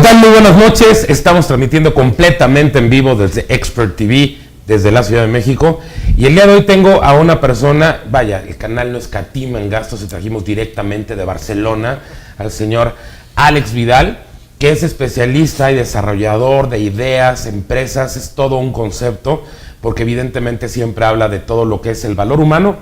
tal? Muy buenas noches. Estamos transmitiendo completamente en vivo desde Expert TV, desde la Ciudad de México. Y el día de hoy tengo a una persona, vaya, el canal no escatima en gastos y trajimos directamente de Barcelona al señor Alex Vidal, que es especialista y desarrollador de ideas, empresas, es todo un concepto, porque evidentemente siempre habla de todo lo que es el valor humano,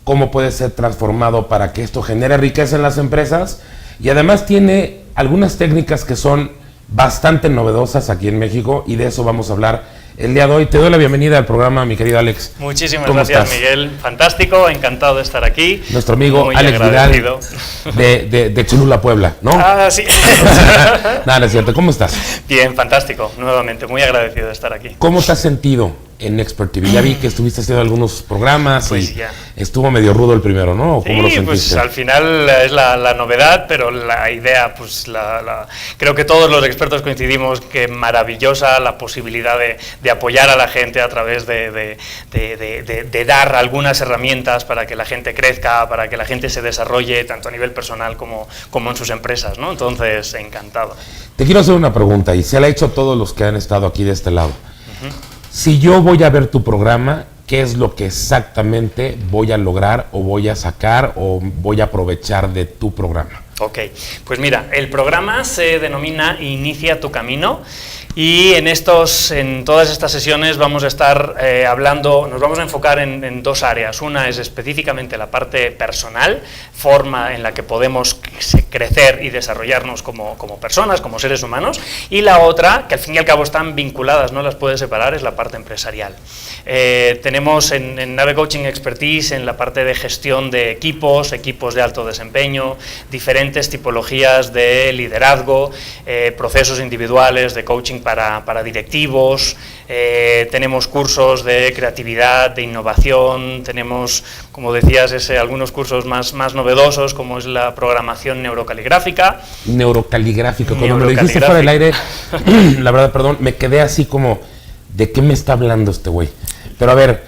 cómo puede ser transformado para que esto genere riqueza en las empresas, y además tiene algunas técnicas que son bastante novedosas aquí en México, y de eso vamos a hablar el día de hoy. Te doy la bienvenida al programa, mi querido Alex. Muchísimas gracias, Miguel. Fantástico, encantado de estar aquí. Nuestro amigo muy Alex Vidal de Cholula, Puebla, ¿no? Ah, sí. Nada, es cierto. ¿Cómo estás? Bien, fantástico. Nuevamente, muy agradecido de estar aquí. ¿Cómo te has sentido en Expert TV? Ya vi que estuviste haciendo algunos programas pues y ya. Estuvo medio rudo el primero, ¿no? ¿Cómo lo Sí, sentiste? pues al final es la novedad, pero la idea, pues creo que todos los expertos coincidimos que maravillosa la posibilidad de apoyar a la gente a través de dar algunas herramientas para que la gente crezca, para que la gente se desarrolle tanto a nivel personal como en sus empresas, ¿no? Entonces, encantado. Te quiero hacer una pregunta, y se la he hecho a todos los que han estado aquí de este lado. Si yo voy a ver tu programa, ¿qué es lo que exactamente voy a lograr o voy a sacar o voy a aprovechar de tu programa? Ok, pues mira, el programa se denomina Inicia tu Camino. Y en todas estas sesiones vamos a estar hablando, nos vamos a enfocar en dos áreas. Una es específicamente la parte personal, forma en la que podemos crecer y desarrollarnos como personas, como seres humanos, y la otra, que al fin y al cabo están vinculadas, no las puedes separar, es la parte empresarial. Tenemos en Nave Coaching Expertise en la parte de gestión de equipos de alto desempeño, diferentes tipologías de liderazgo, procesos individuales de coaching para directivos, tenemos cursos de creatividad, de innovación, tenemos, como decías, algunos cursos más novedosos, como es la programación neurocaligráfica. Neurocaligráfico, cuando me lo dijiste fuera del aire, la verdad, perdón, me quedé así como, ¿de qué me está hablando este güey? Pero a ver,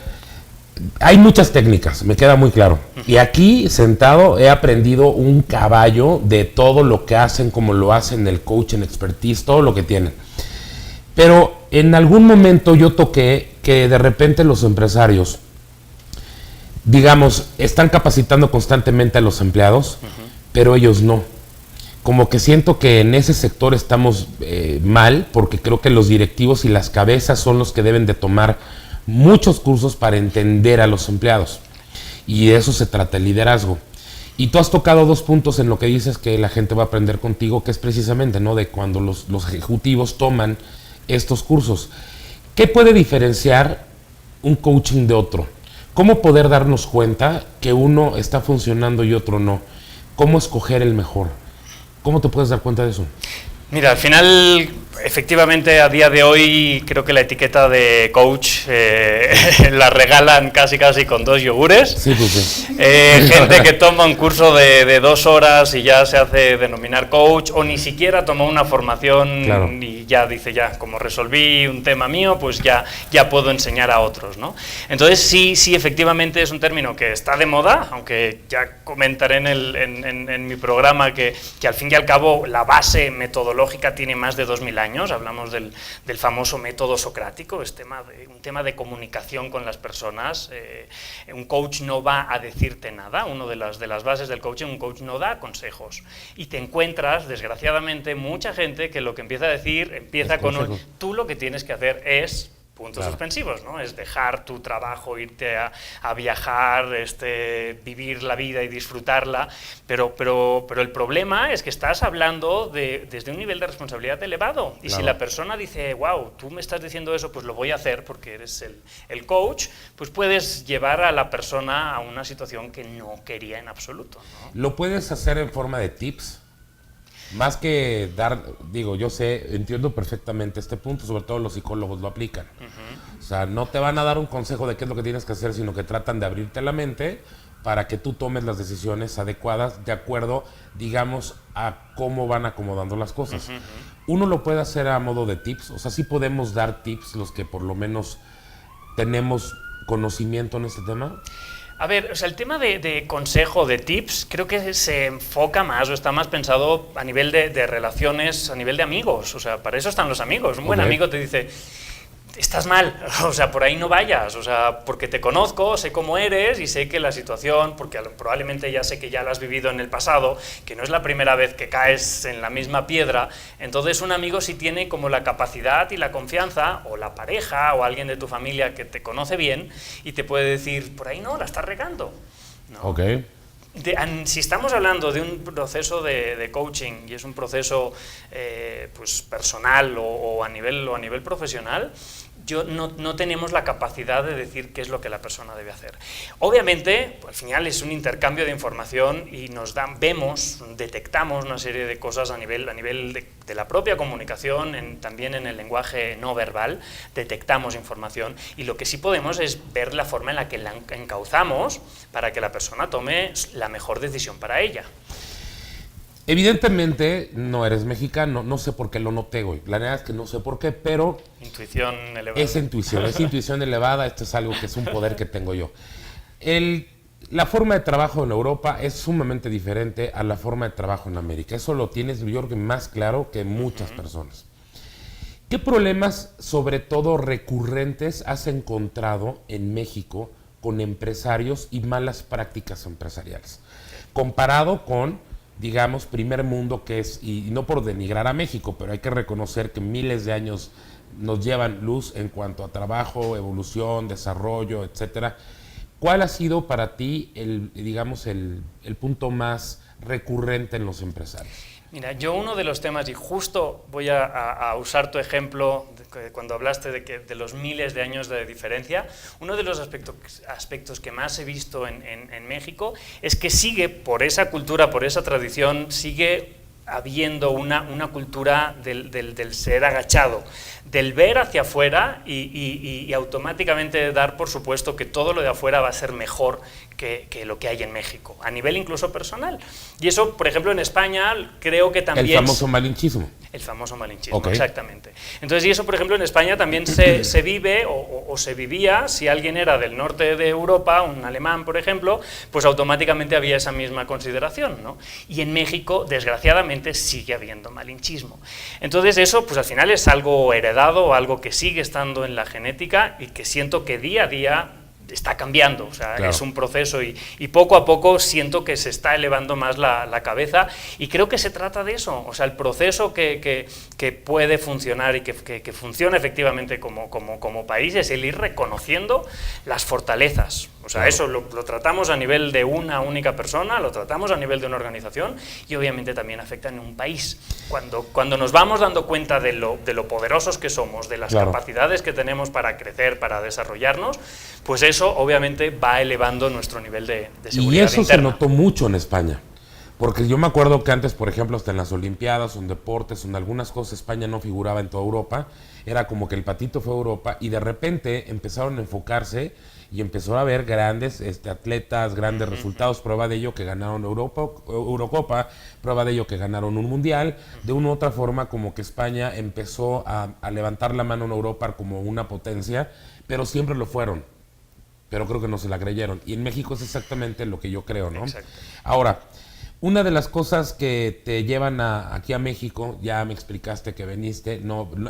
hay muchas técnicas, me queda muy claro. Y aquí, sentado, he aprendido un caballo de todo lo que hacen, como lo hacen el coaching expertise, todo lo que tienen. Pero en algún momento yo toqué que de repente los empresarios, digamos, están capacitando constantemente a los empleados, pero ellos no. Como que siento que en ese sector estamos mal, porque creo que los directivos y las cabezas son los que deben de tomar muchos cursos para entender a los empleados. Y de eso se trata el liderazgo. Y tú has tocado dos puntos en lo que dices que la gente va a aprender contigo, que es precisamente, ¿no?, de cuando los ejecutivos toman estos cursos. ¿Qué puede diferenciar un coaching de otro? ¿Cómo poder darnos cuenta que uno está funcionando y otro no? ¿Cómo escoger el mejor? ¿Cómo te puedes dar cuenta de eso? Mira, al final, efectivamente, a día de hoy, creo que la etiqueta de coach la regalan casi con 2 yogures. Sí, pues sí. Gente que toma un curso de 2 horas y ya se hace denominar coach, o ni siquiera tomó una formación. Claro. Y ya dice, ya, como resolví un tema mío, pues ya puedo enseñar a otros, ¿no? Entonces, sí, efectivamente es un término que está de moda, aunque ya comentaré en mi programa que al fin y al cabo la base metodológica tiene más de 2000 años. Hablamos del famoso método socrático, un tema de comunicación con las personas. Un coach no va a decirte nada. Una de las bases del coaching, un coach no da consejos, y te encuentras, desgraciadamente, mucha gente que lo que empieza a decir empieza con tú lo que tienes que hacer es puntos suspensivos, ¿no? Es dejar tu trabajo, irte a viajar, vivir la vida y disfrutarla, pero el problema es que estás hablando desde un nivel de responsabilidad elevado, y si la persona dice, wow, tú me estás diciendo eso, pues lo voy a hacer porque eres el coach, pues puedes llevar a la persona a una situación que no quería en absoluto, ¿no? ¿Lo puedes hacer en forma de tips? Más que dar, yo entiendo perfectamente este punto, sobre todo los psicólogos lo aplican. O sea, no te van a dar un consejo de qué es lo que tienes que hacer, sino que tratan de abrirte la mente para que tú tomes las decisiones adecuadas de acuerdo, digamos, a cómo van acomodando las cosas. Uno lo puede hacer a modo de tips, o sea, sí podemos dar tips los que por lo menos tenemos conocimiento en este tema. A ver, o sea, el tema de consejo, de tips, creo que se enfoca más o está más pensado a nivel de relaciones, a nivel de amigos. O sea, para eso están los amigos. Un buen amigo te dice, estás mal, o sea, por ahí no vayas, o sea, porque te conozco, sé cómo eres y sé que la situación, porque probablemente ya sé que ya la has vivido en el pasado, que no es la primera vez que caes en la misma piedra, entonces un amigo sí tiene como la capacidad y la confianza, o la pareja, o alguien de tu familia que te conoce bien, y te puede decir, por ahí no, la estás regando. ¿No? Ok. Si estamos hablando de un proceso de coaching y es un proceso pues personal o a nivel profesional, no tenemos la capacidad de decir qué es lo que la persona debe hacer. Obviamente, al final es un intercambio de información y detectamos una serie de cosas a nivel de la propia comunicación, también en el lenguaje no verbal, detectamos información y lo que sí podemos es ver la forma en la que la encauzamos para que la persona tome la mejor decisión para ella. Evidentemente no eres mexicano, no sé por qué lo noté, güey. La verdad es que no sé por qué, pero... Intuición elevada. Es intuición elevada, esto es algo que es un poder que tengo yo. La forma de trabajo en Europa es sumamente diferente a la forma de trabajo en América. Eso lo tienes, yo creo que más claro que muchas personas. ¿Qué problemas, sobre todo recurrentes, has encontrado en México con empresarios y malas prácticas empresariales? Comparado con, digamos, primer mundo que es, y no por denigrar a México, pero hay que reconocer que miles de años nos llevan luz en cuanto a trabajo, evolución, desarrollo, etcétera. ¿Cuál ha sido para ti el punto más recurrente en los empresarios? Mira, yo uno de los temas, y justo voy a usar tu ejemplo cuando hablaste de los miles de años de diferencia, uno de los aspectos que más he visto en México es que sigue, por esa cultura, por esa tradición, sigue habiendo una cultura del ser agachado, del ver hacia afuera y automáticamente dar por supuesto que todo lo de afuera va a ser mejor que lo que hay en México, a nivel incluso personal. Y eso, por ejemplo, en España creo que también... El famoso malinchismo. El famoso malinchismo, Okay. Exactamente. Entonces, y eso, por ejemplo, en España también se vive o se vivía, si alguien era del norte de Europa, un alemán, por ejemplo, pues automáticamente había esa misma consideración, ¿no? Y en México, desgraciadamente, sigue habiendo malinchismo. Entonces, eso, pues al final es algo heredado, algo que sigue estando en la genética y que siento que día a día está cambiando, o sea, claro. Es un proceso y poco a poco siento que se está elevando más la cabeza y creo que se trata de eso, o sea, el proceso que puede funcionar y que funciona efectivamente como país es el ir reconociendo las fortalezas, o sea, claro. Eso lo tratamos a nivel de una única persona, lo tratamos a nivel de una organización y obviamente también afecta en un país. Cuando nos vamos dando cuenta de lo poderosos que somos, de las claro. capacidades que tenemos para crecer, para desarrollarnos, pues eso obviamente va elevando nuestro nivel de seguridad y eso interna. Se notó mucho en España, porque yo me acuerdo que antes, por ejemplo, hasta en las Olimpiadas, en deportes, en algunas cosas, España no figuraba en toda Europa, era como que el patito fue a Europa y de repente empezaron a enfocarse y empezó a haber grandes atletas, grandes resultados, prueba de ello que ganaron Eurocopa, prueba de ello que ganaron un Mundial. De una u otra forma, como que España empezó a levantar la mano en Europa como una potencia, pero siempre lo fueron. Pero creo que no se la creyeron. Y en México es exactamente lo que yo creo, ¿no? Exacto. Ahora, una de las cosas que te llevan aquí a México, ya me explicaste que viniste,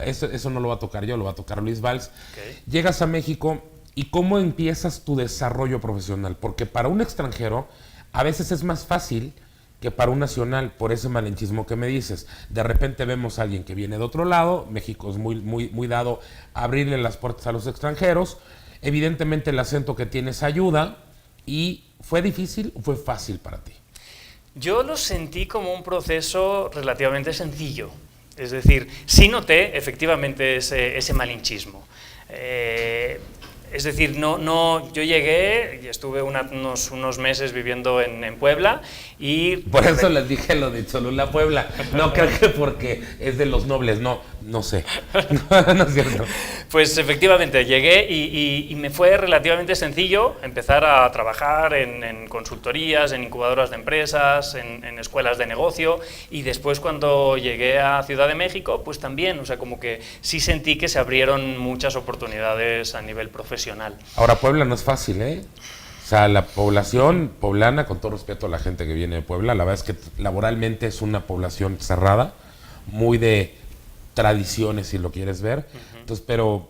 eso no lo va a tocar yo, lo va a tocar Luis Valls. Okay. Llegas a México y ¿cómo empiezas tu desarrollo profesional? Porque para un extranjero a veces es más fácil que para un nacional, por ese malinchismo que me dices. De repente vemos a alguien que viene de otro lado, México es muy dado a abrirle las puertas a los extranjeros. Evidentemente el acento que tienes ayuda. ¿Y fue difícil o fue fácil para ti? Yo lo sentí como un proceso relativamente sencillo. Es decir, sí noté efectivamente ese malinchismo. Es decir, yo llegué y estuve unos meses viviendo en Puebla y... Por eso les dije lo de Cholula, Puebla. No creo que porque es de los nobles, no sé. No es cierto. Pues efectivamente, llegué y me fue relativamente sencillo empezar a trabajar en consultorías, en incubadoras de empresas, en escuelas de negocio y después cuando llegué a Ciudad de México, pues también, o sea, como que sí sentí que se abrieron muchas oportunidades a nivel profesional. Ahora, Puebla no es fácil, ¿eh? sea, la población poblana, con todo respeto a la gente que viene de Puebla, la verdad es que laboralmente es una población cerrada, muy de tradiciones, si lo quieres ver. Entonces, pero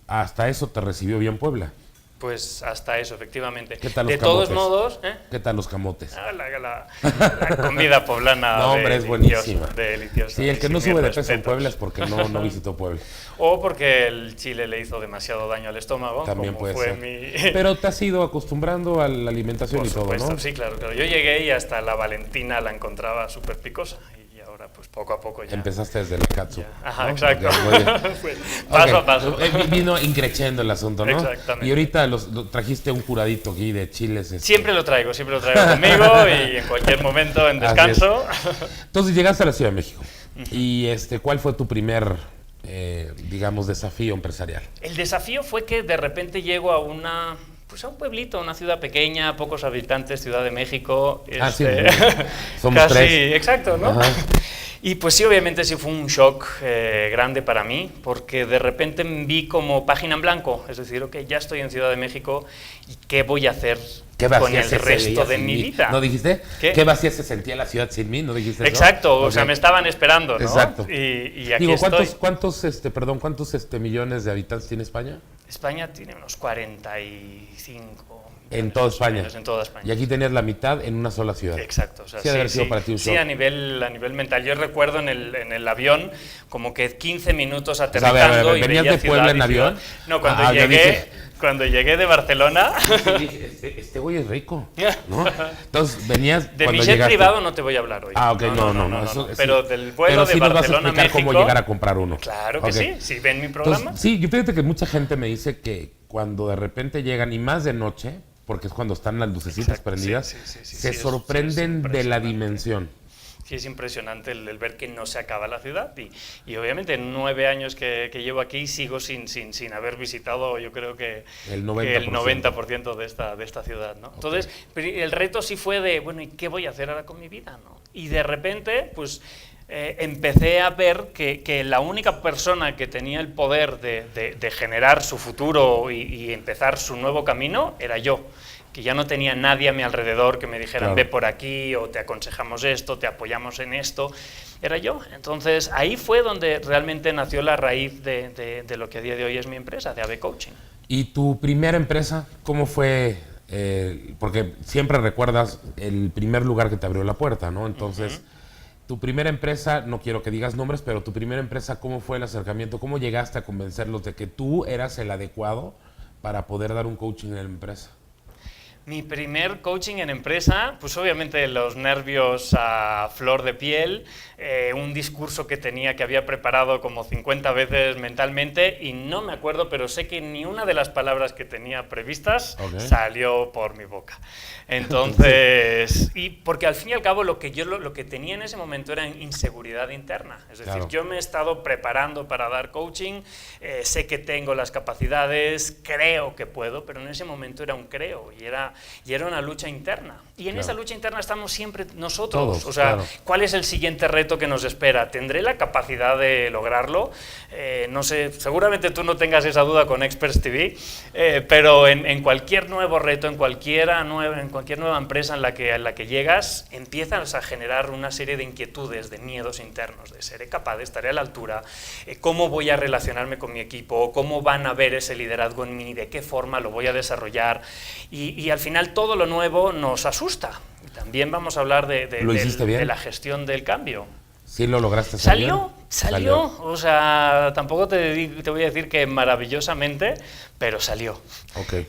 hasta eso te recibió bien Puebla. Pues hasta eso, efectivamente. ¿Qué tal los de camotes? Todos modos, ¿Qué tal los camotes? La comida poblana. No, hombre, es buenísima. Deliciosa. Sí, el que no sube de peso en Puebla es porque no visitó Puebla. O porque el chile le hizo demasiado daño al estómago. También como puede fue ser. Pero te has ido acostumbrando a la alimentación Por y todo, supuesto, ¿no? sí, claro. Yo llegué y hasta la Valentina la encontraba súper picosa. Y ahora, pues poco a poco ya. Empezaste desde el katsu. Ajá, ¿no? exacto. Pues, paso a paso. Vino increciendo el asunto, ¿no? Exactamente. Y ahorita trajiste un curadito aquí de chiles. Siempre lo traigo conmigo y en cualquier momento en descanso. Entonces llegaste a la Ciudad de México. Y ¿cuál fue tu primer, digamos, desafío empresarial? El desafío fue que de repente llego a un pueblito, una ciudad pequeña, pocos habitantes, Ciudad de México. Sí, somos casi, tres. Exacto, ¿no? Ajá. Y pues sí, obviamente sí fue un shock grande para mí, porque de repente me vi como página en blanco, es decir, ok, ya estoy en Ciudad de México, ¿y qué voy a hacer con el resto de mi vida? ¿No dijiste? ¿Qué vacía se sentía la ciudad sin mí? ¿No dijiste eso? Exacto, o sea, me estaban esperando, ¿no? Exacto. Y aquí estoy. ¿Cuántos millones de habitantes tiene España? España tiene unos 45. En toda España. En toda España. Y aquí tenías la mitad en una sola ciudad. Exacto. O sea, sí, haber sido para ti un shock. Sí, a nivel mental. Yo recuerdo en el avión como que 15 minutos aterrizando. O sea, ¿venías de Puebla en avión? No, cuando llegué de Barcelona. Este güey es rico, ¿no? Entonces venías de mi jet privado no te voy a hablar hoy. Ok, no. Eso, pero del vuelo de Barcelona a México. Cómo llegar a comprar uno. Claro que sí. Si ven mi programa. Entonces, sí, yo fíjate que mucha gente me dice que cuando de repente llegan, y más de noche, porque es cuando están las lucecitas prendidas, se sorprenden de la dimensión. Sí, es impresionante el ver que no se acaba la ciudad y obviamente en 9 años que llevo aquí sigo sin haber visitado, yo creo que el 90% de esta ciudad, ¿no? Okay. Entonces, el reto sí fue de, bueno, ¿y qué voy a hacer ahora con mi vida, no? Y de repente, pues, empecé a ver que la única persona que tenía el poder de generar su futuro y empezar su nuevo camino era yo, que ya no tenía nadie a mi alrededor que me dijeran, ve por aquí, o te aconsejamos esto, te apoyamos en esto, era yo. Entonces ahí fue donde realmente nació la raíz de lo que a día de hoy es mi empresa, de AB Coaching. ¿Y tu primera empresa, cómo fue? Porque siempre recuerdas el primer lugar que te abrió la puerta, ¿no? Entonces, tu primera empresa, no quiero que digas nombres, pero tu primera empresa, ¿cómo fue el acercamiento? ¿Cómo llegaste a convencerlos de que tú eras el adecuado para poder dar un coaching en la empresa? Mi primer coaching en empresa, pues obviamente los nervios a flor de piel, un discurso que había preparado como 50 veces mentalmente y no me acuerdo, pero sé que ni una de las palabras que tenía previstas salió por mi boca. Entonces, y porque al fin y al cabo lo que tenía en ese momento era inseguridad interna, es decir, yo me he estado preparando para dar coaching, sé que tengo las capacidades, creo que puedo, pero en ese momento era un creo y era una lucha interna. Y en esa lucha interna estamos siempre nosotros. Todos, o sea, ¿cuál es el siguiente reto que nos espera? ¿Tendré la capacidad de lograrlo? No sé, seguramente tú no tengas esa duda con Experts TV, pero en cualquier nuevo reto, en cualquier nueva empresa en la que llegas, empiezas a generar una serie de inquietudes, de miedos internos, de seré capaz, estaré a la altura, cómo voy a relacionarme con mi equipo, cómo van a ver ese liderazgo en mí, de qué forma lo voy a desarrollar, y al final todo lo nuevo nos asusta. Y también vamos a hablar de la gestión del cambio. ¿Sí lo lograste? Salió. O sea, tampoco te voy a decir que maravillosamente, pero salió.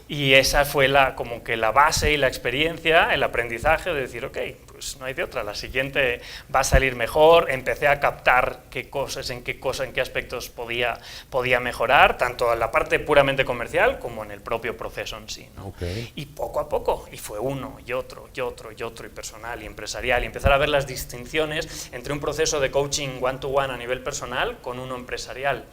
Y esa fue como que la base y la experiencia, el aprendizaje de decir, ok, pues no hay de otra, la siguiente va a salir mejor. Empecé a captar en qué aspectos podía mejorar, tanto en la parte puramente comercial como en el propio proceso en sí, ¿no? Y poco a poco, y fue uno y otro, y personal y empresarial, y empezar a ver las distinciones entre un proceso de coaching one-to-one a nivel personal con uno empresarial.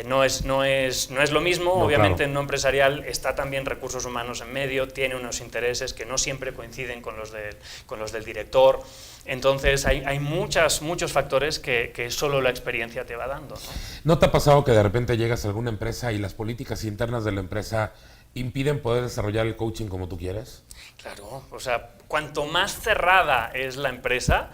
No es lo mismo, obviamente en no empresarial está también recursos humanos en medio, tiene unos intereses que no siempre coinciden con los del director, entonces hay muchos factores que solo la experiencia te va dando, ¿no? ¿No te ha pasado que de repente llegas a alguna empresa y las políticas internas de la empresa impiden poder desarrollar el coaching como tú quieres? Claro, o sea, cuanto más cerrada es la empresa,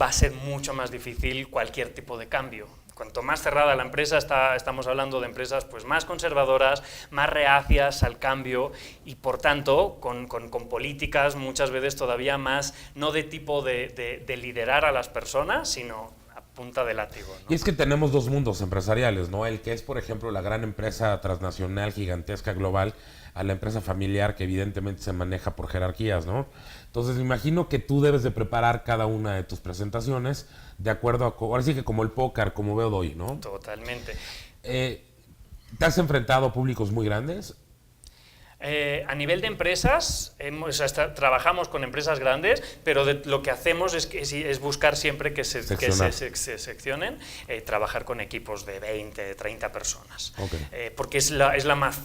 va a ser mucho más difícil cualquier tipo de cambio. Cuanto más cerrada la empresa, estamos hablando de empresas pues, más conservadoras, más reacias al cambio y, por tanto, con políticas muchas veces todavía más, no de tipo de liderar a las personas, sino a punta de látigo, ¿no? Y es que tenemos dos mundos empresariales, ¿no? El que es, por ejemplo, la gran empresa transnacional, gigantesca, global, a la empresa familiar, que evidentemente se maneja por jerarquías, ¿no? Entonces, me imagino que tú debes de preparar cada una de tus presentaciones de acuerdo a, ahora sí que como el póker, como veo hoy, ¿no? Totalmente. ¿Te has enfrentado a públicos muy grandes? A nivel de empresas, trabajamos con empresas grandes, pero lo que hacemos es buscar siempre que se seccionen, trabajar con equipos de 20, 30 personas. Okay. Porque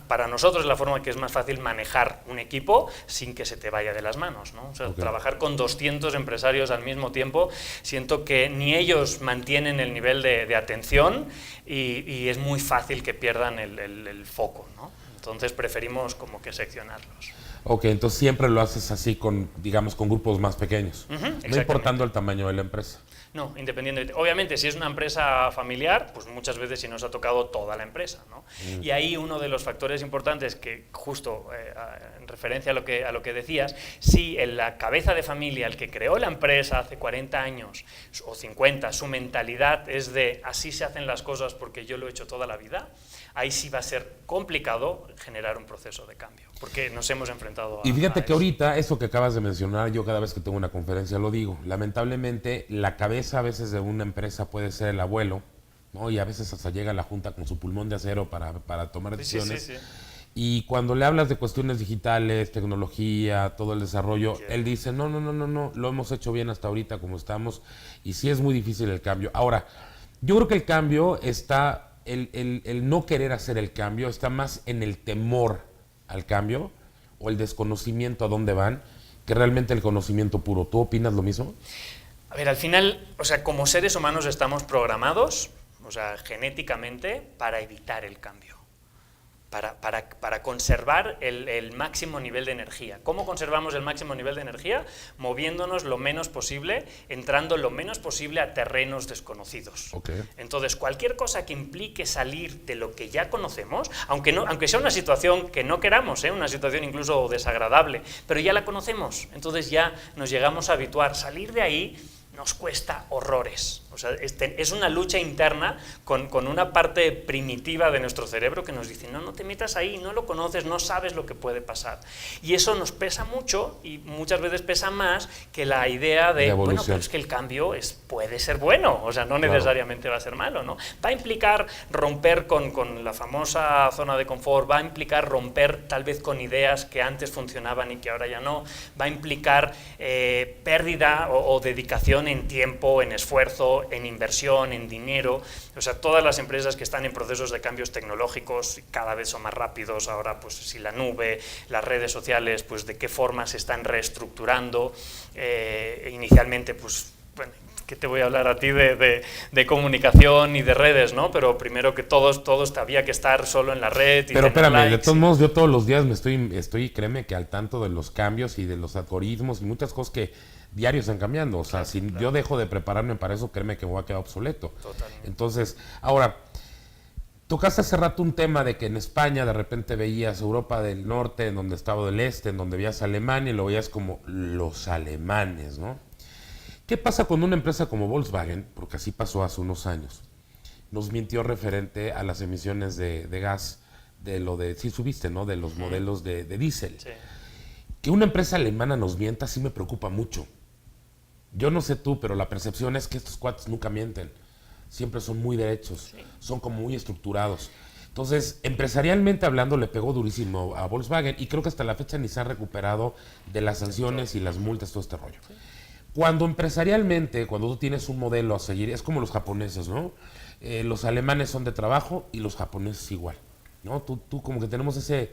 para nosotros es la forma que es más fácil manejar un equipo sin que se te vaya de las manos, ¿no? O sea, okay. Trabajar con 200 empresarios al mismo tiempo, siento que ni ellos mantienen el nivel de atención y es muy fácil que pierdan el foco, ¿no? Entonces preferimos como que seccionarlos. Ok, entonces siempre lo haces así con, digamos, con grupos más pequeños, no importando el tamaño de la empresa. No, independientemente. Obviamente, si es una empresa familiar, pues muchas veces sí nos ha tocado toda la empresa, ¿no? Y ahí uno de los factores importantes que, justo en referencia a lo que decías, si en la cabeza de familia, el que creó la empresa hace 40 años o 50, su mentalidad es de así se hacen las cosas porque yo lo he hecho toda la vida, ahí sí va a ser complicado generar un proceso de cambio, porque nos hemos enfrentado a... Y fíjate que ahorita, eso que acabas de mencionar, yo cada vez que tengo una conferencia lo digo, lamentablemente la cabeza a veces de una empresa puede ser el abuelo, ¿no? Y a veces hasta llega a la junta con su pulmón de acero para tomar decisiones. Sí. Y cuando le hablas de cuestiones digitales, tecnología, todo el desarrollo, él dice, no, lo hemos hecho bien hasta ahorita como estamos, y sí es muy difícil el cambio. Ahora, yo creo que el cambio está, el no querer hacer el cambio, está más en el temor al cambio, o el desconocimiento a dónde van, que realmente el conocimiento puro. ¿Tú opinas lo mismo? A ver, al final, o sea, como seres humanos estamos programados, o sea, genéticamente, para evitar el cambio, para conservar el máximo nivel de energía. ¿Cómo conservamos el máximo nivel de energía? Moviéndonos lo menos posible, entrando lo menos posible a terrenos desconocidos. Okay. Entonces, cualquier cosa que implique salir de lo que ya conocemos, aunque sea una situación que no queramos, una situación incluso desagradable, pero ya la conocemos, entonces ya nos llegamos a habituar. Salir de ahí nos cuesta horrores. O sea, es una lucha interna con una parte primitiva de nuestro cerebro que nos dice, no te metas ahí, no lo conoces, no sabes lo que puede pasar. Y eso nos pesa mucho y muchas veces pesa más que la idea de bueno, pero es que el cambio puede ser bueno, o sea, no necesariamente va a ser malo, ¿no? Va a implicar romper con la famosa zona de confort, va a implicar romper tal vez con ideas que antes funcionaban y que ahora ya no, va a implicar pérdida o dedicación en tiempo, en esfuerzo, en inversión, en dinero. O sea, todas las empresas que están en procesos de cambios tecnológicos cada vez son más rápidos. Ahora, pues si la nube, las redes sociales, pues de qué forma se están reestructurando. Inicialmente, pues, bueno, ¿qué te voy a hablar a ti de comunicación y de redes, ¿no? Pero primero que todos había que estar solo en la red. Pero espérame, de todos modos, yo todos los días estoy, créeme, que al tanto de los cambios y de los algoritmos y muchas cosas que diarios están cambiando. O sea, si yo dejo de prepararme para eso, créeme que me voy a quedar obsoleto. Totalmente. Entonces, ahora, tocaste hace rato un tema de que en España de repente veías Europa del Norte, en donde estaba del Este, en donde veías Alemania y lo veías como los alemanes, ¿no? ¿Qué pasa con una empresa como Volkswagen? Porque así pasó hace unos años. Nos mintió referente a las emisiones de gas, sí subiste, ¿no? De los modelos de diésel. Sí. Que una empresa alemana nos mienta sí me preocupa mucho. Yo no sé tú, pero la percepción es que estos cuates nunca mienten. Siempre son muy derechos, son como muy estructurados. Entonces, empresarialmente hablando, le pegó durísimo a Volkswagen y creo que hasta la fecha ni se ha recuperado de las sanciones y las multas, todo este rollo. Cuando empresarialmente, cuando tú tienes un modelo a seguir, es como los japoneses, ¿no? Los alemanes son de trabajo y los japoneses igual, ¿no? Tú como que tenemos ese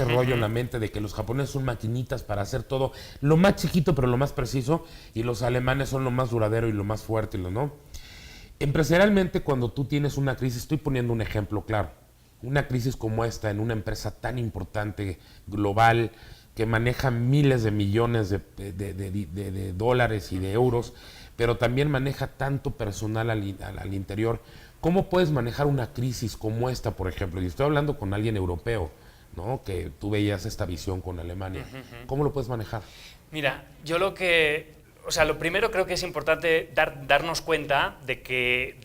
rollo en la mente de que los japoneses son maquinitas para hacer todo lo más chiquito pero lo más preciso, y los alemanes son lo más duradero y lo más fuerte, ¿no? Empresarialmente, cuando tú tienes una crisis, estoy poniendo un ejemplo claro, una crisis como esta en una empresa tan importante, global, que maneja miles de millones de dólares y de euros, pero también maneja tanto personal al interior. ¿Cómo puedes manejar una crisis como esta, por ejemplo? Y estoy hablando con alguien europeo, ¿no? Que tú veías esta visión con Alemania. ¿Cómo lo puedes manejar? Mira, yo lo primero creo que es importante darnos cuenta de que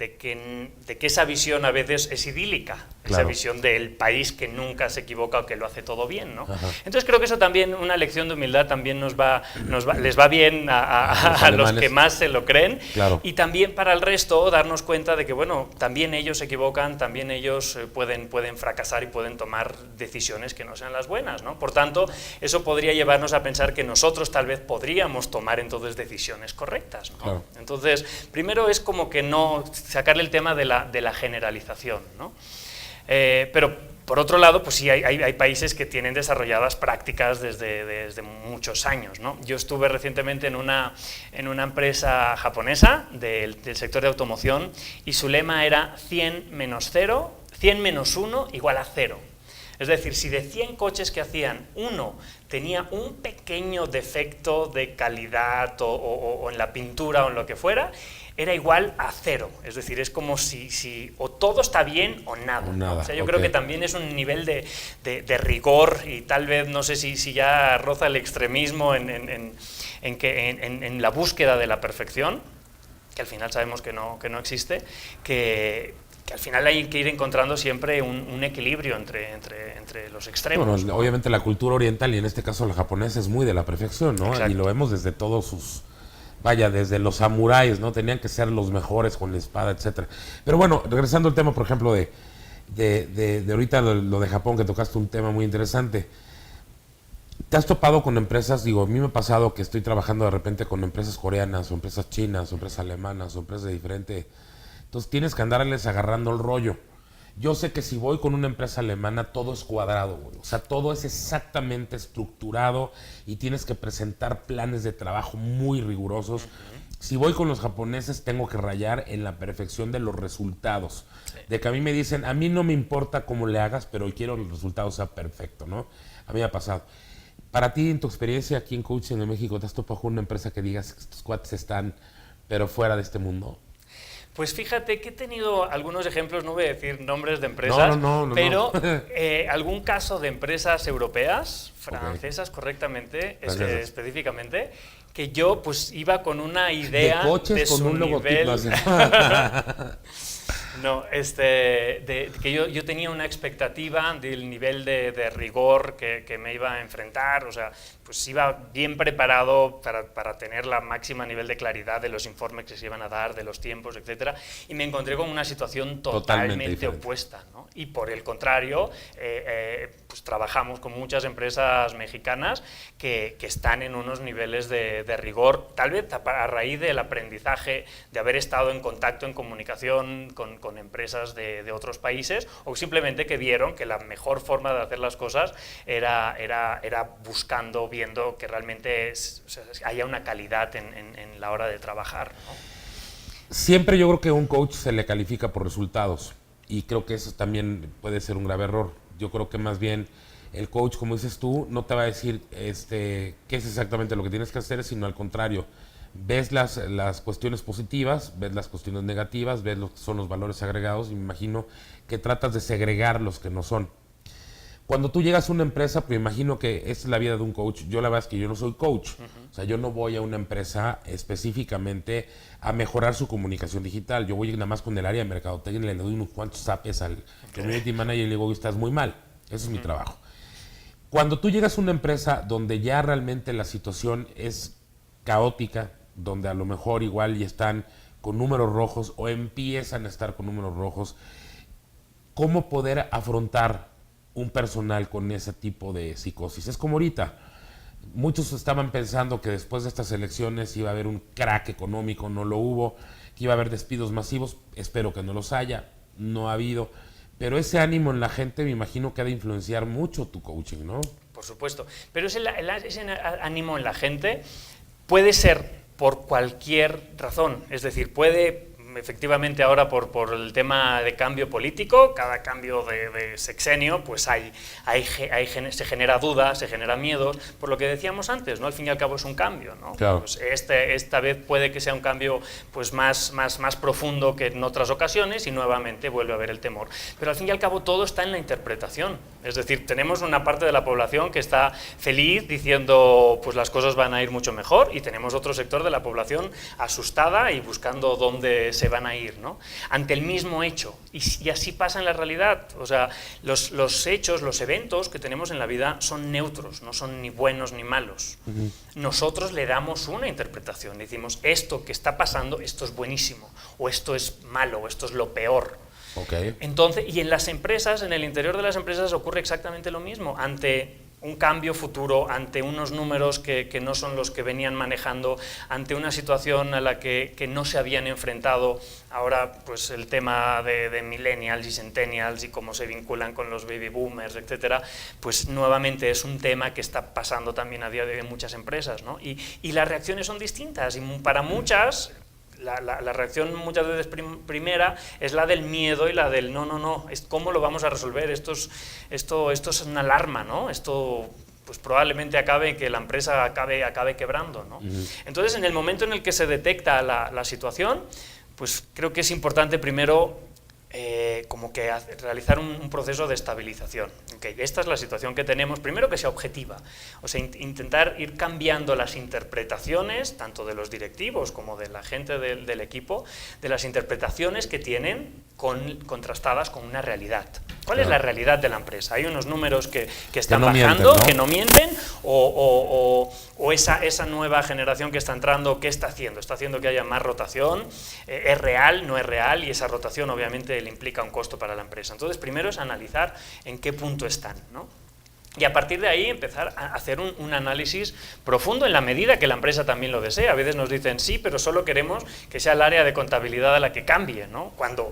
esa visión a veces es idílica, esa visión del país que nunca se equivoca o que lo hace todo bien, ¿no? Entonces creo que eso también, una lección de humildad también les va bien a los que más se lo creen, y también para el resto darnos cuenta de que, bueno, también ellos se equivocan, también ellos pueden fracasar y pueden tomar decisiones que no sean las buenas, ¿no? Por tanto, eso podría llevarnos a pensar que nosotros tal vez podríamos tomar entonces decisiones correctas, ¿no? Entonces, primero es como que no sacarle el tema de la generalización, ¿no? Pero por otro lado, pues sí hay países que tienen desarrolladas prácticas desde muchos años, ¿no? Yo estuve recientemente en una empresa japonesa del sector de automoción y su lema era 100 menos 1 igual a 0. Es decir, si de 100 coches que hacían, uno tenía un pequeño defecto de calidad o en la pintura o en lo que fuera, era igual a 0. Es decir, es como si o todo está bien o nada. O sea, yo creo que también es un nivel de rigor y tal vez, no sé si ya roza el extremismo en la búsqueda de la perfección, que al final sabemos que no existe, que al final hay que ir encontrando siempre un equilibrio entre los extremos. Bueno, ¿no? Obviamente la cultura oriental, y en este caso la japonesa, es muy de la perfección, ¿no? Exacto. Y lo vemos desde todos sus... Vaya, desde los samuráis, ¿no? Tenían que ser los mejores con la espada, etcétera. Pero bueno, regresando al tema, por ejemplo, de ahorita lo de Japón, que tocaste un tema muy interesante. ¿Te has topado con empresas? Digo, a mí me ha pasado que estoy trabajando de repente con empresas coreanas, o empresas chinas, o empresas alemanas, o empresas de diferente... Entonces tienes que andarles agarrando el rollo. Yo sé que si voy con una empresa alemana, todo es cuadrado, güey. O sea, todo es exactamente estructurado y tienes que presentar planes de trabajo muy rigurosos. Si voy con los japoneses, tengo que rayar en la perfección de los resultados. Sí. De que a mí me dicen, a mí no me importa cómo le hagas, pero quiero que el resultado sea perfecto, ¿no? A mí me ha pasado. Para ti, en tu experiencia aquí en Coaching en México, ¿te has topado con una empresa que digas que estos cuates están, pero fuera de este mundo? Pues fíjate que he tenido algunos ejemplos, no voy a decir nombres de empresas, pero algún caso de empresas europeas, francesas correctamente, específicamente, que yo pues iba con una idea de coches de con un logotipo. No, que yo tenía una expectativa del nivel de rigor que me iba a enfrentar, o sea, pues iba bien preparado para tener la máxima nivel de claridad de los informes que se iban a dar, de los tiempos, etcétera, y me encontré con una situación totalmente opuesta, ¿no? Y por el contrario, pues trabajamos con muchas empresas mexicanas que están en unos niveles de rigor, tal vez a raíz del aprendizaje, de haber estado en contacto, en comunicación con empresas de otros países, o simplemente que vieron que la mejor forma de hacer las cosas era viendo que realmente haya una calidad en la hora de trabajar, ¿no? Siempre yo creo que a un coach se le califica por resultados, y creo que eso también puede ser un grave error. Yo creo que más bien el coach, como dices tú, no te va a decir qué es exactamente lo que tienes que hacer, sino al contrario. Ves las cuestiones positivas, ves las cuestiones negativas, ves lo que son los valores agregados, y me imagino que tratas de segregar los que no son. Cuando tú llegas a una empresa, pues imagino que esta es la vida de un coach. Yo la verdad es que yo no soy coach. O sea, yo no voy a una empresa específicamente a mejorar su comunicación digital. Yo voy nada más con el área de mercadotecnia y le doy unos cuantos zapes al community manager y le digo, estás muy mal. Ese es mi trabajo. Cuando tú llegas a una empresa donde ya realmente la situación es caótica, donde a lo mejor igual ya están con números rojos o empiezan a estar con números rojos, ¿cómo poder afrontar un personal con ese tipo de psicosis? Es como ahorita, muchos estaban pensando que después de estas elecciones iba a haber un crack económico, no lo hubo, que iba a haber despidos masivos, espero que no los haya, no ha habido, pero ese ánimo en la gente me imagino que ha de influenciar mucho tu coaching, ¿no? Por supuesto, pero ese ánimo en la gente puede ser por cualquier razón, es decir, puede efectivamente ahora por el tema de cambio político, cada cambio de sexenio, pues se genera duda, se generan miedos, por lo que decíamos antes, ¿no? Al fin y al cabo es un cambio, ¿no? Claro. Pues esta vez puede que sea un cambio pues más profundo que en otras ocasiones y nuevamente vuelve a haber el temor. Pero al fin y al cabo todo está en la interpretación, es decir, tenemos una parte de la población que está feliz diciendo pues las cosas van a ir mucho mejor y tenemos otro sector de la población asustada y buscando dónde se van a ir, ¿no? Ante el mismo hecho. Y así pasa en la realidad. O sea, los hechos, los eventos que tenemos en la vida son neutros, no son ni buenos ni malos. Nosotros le damos una interpretación, decimos esto que está pasando, esto es buenísimo, o esto es malo, o esto es lo peor. Okay. Entonces, y en las empresas, en el interior de las empresas ocurre exactamente lo mismo. Ante un cambio futuro, ante unos números que no son los que venían manejando, ante una situación a la que no se habían enfrentado, ahora pues el tema de millennials y centennials y cómo se vinculan con los baby boomers, etcétera, pues nuevamente es un tema que está pasando también a día de hoy en muchas empresas, ¿no? Y las reacciones son distintas y para muchas la reacción muchas veces primera es la del miedo y la del no, ¿cómo lo vamos a resolver? Esto es una alarma, ¿no? Esto pues probablemente acabe que la empresa acabe quebrando, ¿no? Entonces, en el momento en el que se detecta la situación, pues creo que es importante primero como que realizar un proceso de estabilización. Okay, esta es la situación que tenemos, primero que sea objetiva, o sea, intentar ir cambiando las interpretaciones, tanto de los directivos como de la gente del equipo, de las interpretaciones que tienen contrastadas con una realidad. ¿Cuál es la realidad de la empresa? Hay unos números que están bajando, que no mienten, o esa nueva generación que está entrando, ¿qué está haciendo? Está haciendo que haya más rotación, ¿es real, no es real? Y esa rotación obviamente le implica un costo para la empresa. Entonces, primero es analizar en qué punto están, ¿no? Y a partir de ahí empezar a hacer un análisis profundo en la medida que la empresa también lo desea. A veces nos dicen sí, pero solo queremos que sea el área de contabilidad a la que cambie, ¿no? Cuando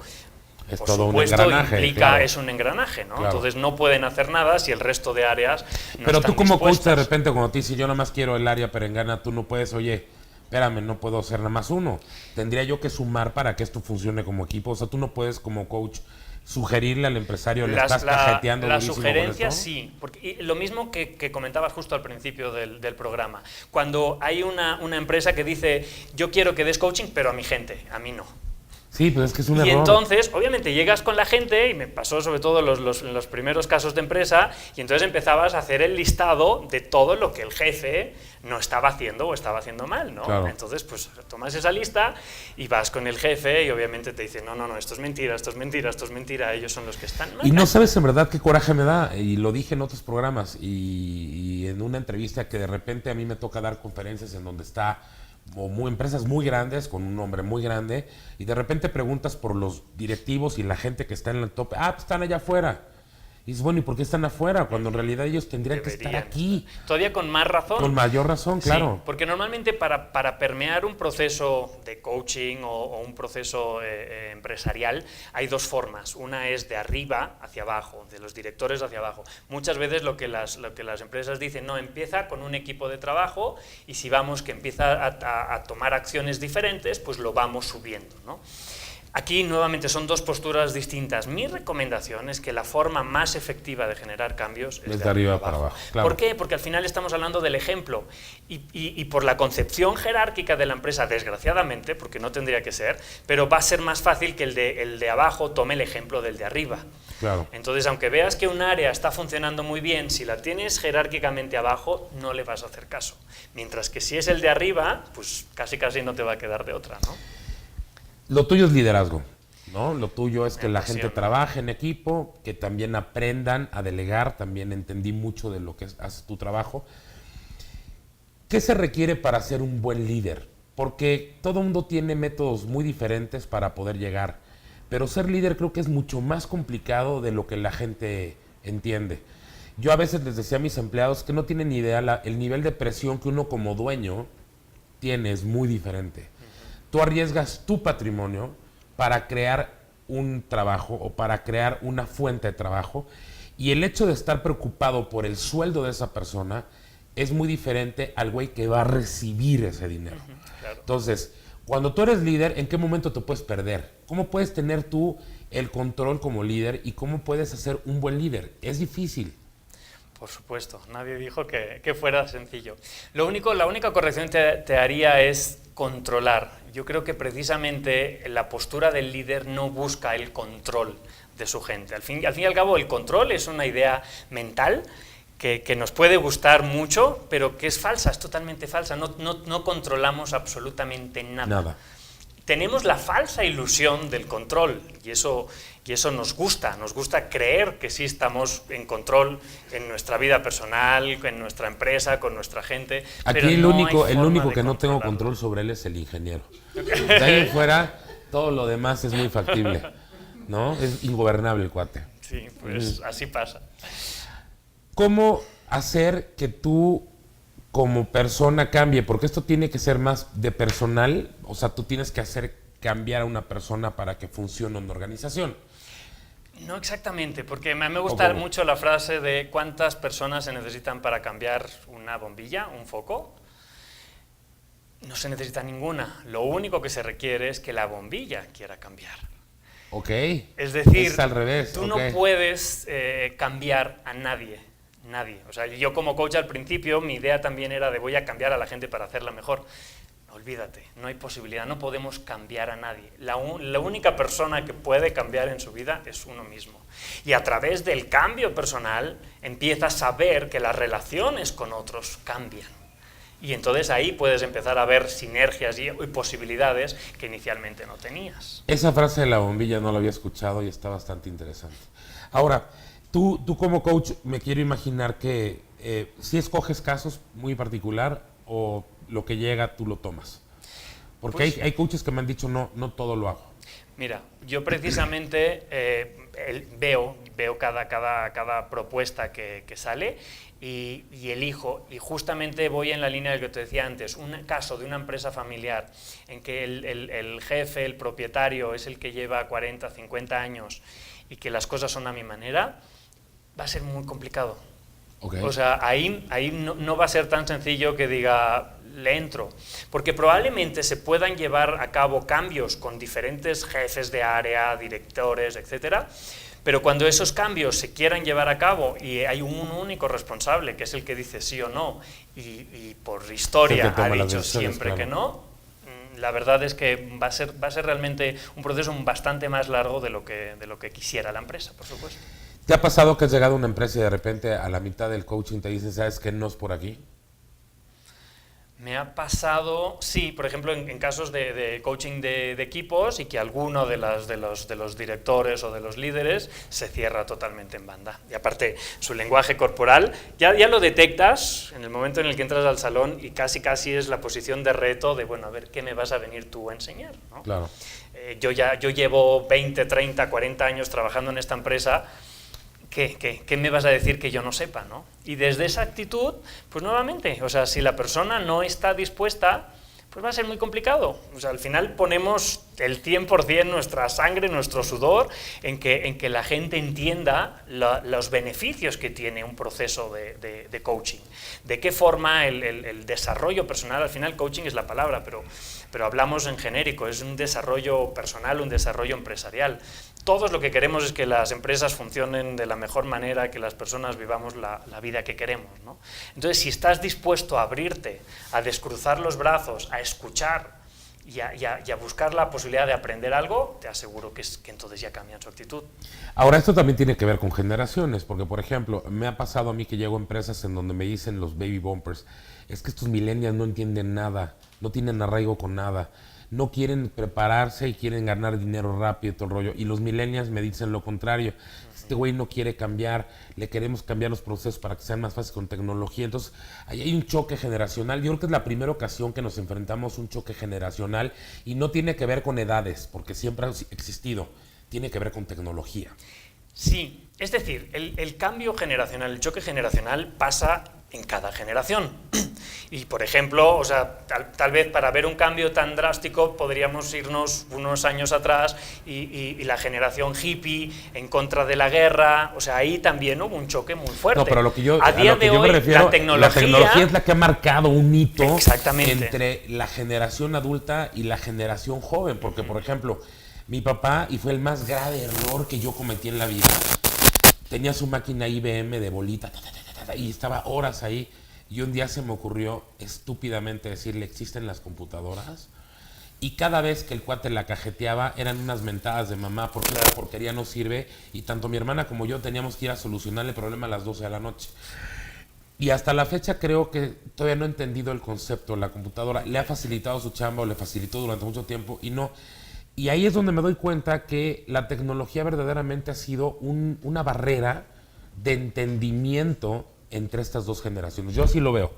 es por todo supuesto un engranaje, implica, claro. Es un engranaje, ¿no? Claro. Entonces no pueden hacer nada si el resto de áreas no Pero están tú como coach dispuestas. de repente cuando te dice yo nada más quiero el área perengana, tú no puedes, oye, espérame, no puedo ser nada más uno. Tendría yo que sumar para que esto funcione como equipo. O sea, tú no puedes como coach sugerirle al empresario, le estás cajeteando la durísimo sugerencia con esto. sí, porque, y lo mismo que comentabas justo al principio del programa. Cuando hay una empresa que dice yo quiero que des coaching, pero a mi gente, a mí no. Sí, pero es que es un Y error. entonces, obviamente, llegas con la gente, y me pasó sobre todo en los primeros casos de empresa, y entonces empezabas a hacer el listado de todo lo que el jefe no estaba haciendo o estaba haciendo mal, ¿no? Claro. Entonces, pues tomas esa lista y vas con el jefe y obviamente te dice, no, esto es mentira, esto es mentira, esto es mentira, ellos son los que están mal. Y no sabes en verdad qué coraje me da, y lo dije en otros programas, y en una entrevista que de repente a mí me toca dar conferencias en donde está o empresas muy grandes, con un nombre muy grande, y de repente preguntas por los directivos y la gente que está en el tope, pues están allá afuera. Y dices, bueno, ¿y por qué están afuera? Cuando en realidad ellos tendrían que estar aquí. Todavía con más razón. Con mayor razón, claro. Sí, porque normalmente para permear un proceso de coaching o un proceso empresarial hay dos formas. Una es de arriba hacia abajo, de los directores hacia abajo. Muchas veces lo que las empresas dicen, no, empieza con un equipo de trabajo y si vamos que empieza a tomar acciones diferentes, pues lo vamos subiendo, ¿no? Aquí nuevamente son dos posturas distintas. Mi recomendación es que la forma más efectiva de generar cambios es de arriba para abajo. Claro. ¿Por qué? Porque al final estamos hablando del ejemplo y por la concepción jerárquica de la empresa, desgraciadamente, porque no tendría que ser, pero va a ser más fácil que el de abajo tome el ejemplo del de arriba. Claro. Entonces, aunque veas que un área está funcionando muy bien, si la tienes jerárquicamente abajo, no le vas a hacer caso. Mientras que si es el de arriba, pues casi no te va a quedar de otra, ¿no? Lo tuyo es liderazgo, ¿no? Lo tuyo es que la gente trabaje en equipo, que también aprendan a delegar, también entendí mucho de lo que hace tu trabajo. ¿Qué se requiere para ser un buen líder? Porque todo mundo tiene métodos muy diferentes para poder llegar, pero ser líder creo que es mucho más complicado de lo que la gente entiende. Yo a veces les decía a mis empleados que no tienen ni idea, el nivel de presión que uno como dueño tiene es muy diferente. Tú arriesgas tu patrimonio para crear un trabajo o para crear una fuente de trabajo, y el hecho de estar preocupado por el sueldo de esa persona es muy diferente al güey que va a recibir ese dinero. Claro. Entonces, Cuando tú eres líder, ¿en qué momento te puedes perder? ¿Cómo puedes tener tú el control como líder y cómo puedes hacer un buen líder? Es difícil. Por supuesto, nadie dijo que fuera sencillo. La única corrección que te haría es controlar. Yo creo que precisamente la postura del líder no busca el control de su gente. Al fin y al cabo, el control es una idea mental que nos puede gustar mucho, pero que es falsa, es totalmente falsa. No controlamos absolutamente nada. Tenemos la falsa ilusión del control y eso nos gusta creer que sí estamos en control en nuestra vida personal, en nuestra empresa, con nuestra gente. Aquí pero el único que no tengo control sobre él es el ingeniero. De ahí en fuera, todo lo demás es muy factible, ¿no? Es ingobernable el cuate. Sí, pues así pasa. ¿Cómo hacer que tú como persona cambie? Porque esto tiene que ser más de personal, o sea, tú tienes que hacer cambiar a una persona para que funcione una organización. No exactamente, porque me gusta mucho la frase de ¿cuántas personas se necesitan para cambiar una bombilla, un foco? No se necesita ninguna, lo único que se requiere es que la bombilla quiera cambiar. Ok. Es decir, es al revés. Tú no puedes cambiar a nadie. O sea, yo como coach al principio, mi idea también era de voy a cambiar a la gente para hacerla mejor. Olvídate, no hay posibilidad, no podemos cambiar a nadie. La única persona que puede cambiar en su vida es uno mismo. Y a través del cambio personal empiezas a ver que las relaciones con otros cambian. Y entonces ahí puedes empezar a ver sinergias y posibilidades que inicialmente no tenías. Esa frase de la bombilla no la había escuchado y está bastante interesante. Ahora, tú como coach me quiero imaginar que si escoges casos muy particular o lo que llega tú lo tomas. Porque pues, hay coaches que me han dicho no todo lo hago. Mira, yo precisamente veo cada propuesta que sale y elijo, y justamente voy en la línea del que te decía antes, un caso de una empresa familiar en que el jefe, el propietario es el que lleva 40, 50 años y que las cosas son a mi manera, va a ser muy complicado. Okay. O sea, ahí no va a ser tan sencillo que diga, le entro. Porque probablemente se puedan llevar a cabo cambios con diferentes jefes de área, directores, etcétera, pero cuando esos cambios se quieran llevar a cabo y hay un único responsable, que es el que dice sí o no, y por historia ha dicho siempre que no, la verdad es que va a ser realmente un proceso bastante más largo de lo que quisiera la empresa, por supuesto. ¿Te ha pasado que has llegado a una empresa y de repente a la mitad del coaching te dicen, ¿sabes qué? No es por aquí. Me ha pasado, sí, por ejemplo, en casos de coaching de equipos y que alguno de los directores o de los líderes se cierra totalmente en banda. Y aparte, su lenguaje corporal, ya lo detectas en el momento en el que entras al salón y casi es la posición de reto de, bueno, a ver, ¿qué me vas a venir tú a enseñar? ¿No? Claro. Yo llevo 20, 30, 40 años trabajando en esta empresa. ¿Qué me vas a decir que yo no sepa, ¿no? Y desde esa actitud, pues nuevamente, o sea, si la persona no está dispuesta, pues va a ser muy complicado. O sea, al final ponemos el 100% nuestra sangre, nuestro sudor, en que la gente entienda los beneficios que tiene un proceso de coaching. De qué forma el desarrollo personal, al final coaching es la palabra, pero hablamos en genérico, es un desarrollo personal, un desarrollo empresarial. Todos lo que queremos es que las empresas funcionen de la mejor manera, que las personas vivamos la vida que queremos, ¿no? Entonces, si estás dispuesto a abrirte, a descruzar los brazos, a escuchar y a buscar la posibilidad de aprender algo, te aseguro que entonces ya cambian su actitud. Ahora, esto también tiene que ver con generaciones, porque, por ejemplo, me ha pasado a mí que llego a empresas en donde me dicen los baby bumpers, es que estos millennials no entienden nada, no tienen arraigo con nada, no quieren prepararse y quieren ganar dinero rápido y todo el rollo. Y los millennials me dicen lo contrario. Este güey no quiere cambiar, le queremos cambiar los procesos para que sean más fáciles con tecnología. Entonces, ahí hay un choque generacional. Yo creo que es la primera ocasión que nos enfrentamos a un choque generacional y no tiene que ver con edades, porque siempre ha existido. Tiene que ver con tecnología. Sí, es decir, el cambio generacional, el choque generacional pasa en cada generación. Y, por ejemplo, o sea, tal vez para ver un cambio tan drástico podríamos irnos unos años atrás y la generación hippie en contra de la guerra, o sea, ahí también hubo un choque muy fuerte. No, pero a día de hoy, me refiero, la tecnología es la que ha marcado un hito exactamente entre la generación adulta y la generación joven, porque, por ejemplo, mi papá, y fue el más grave error que yo cometí en la vida, tenía su máquina IBM de bolita, y estaba horas ahí. Y un día se me ocurrió estúpidamente decirle, ¿existen las computadoras? Y cada vez que el cuate la cajeteaba eran unas mentadas de mamá, porque esta porquería no sirve. Y tanto mi hermana como yo teníamos que ir a solucionar el problema a las 12 de la noche. Y hasta la fecha creo que todavía no he entendido el concepto de la computadora. Le ha facilitado su chamba o le facilitó durante mucho tiempo y no. Y ahí es donde me doy cuenta que la tecnología verdaderamente ha sido una barrera de entendimiento entre estas dos generaciones. Yo así lo veo.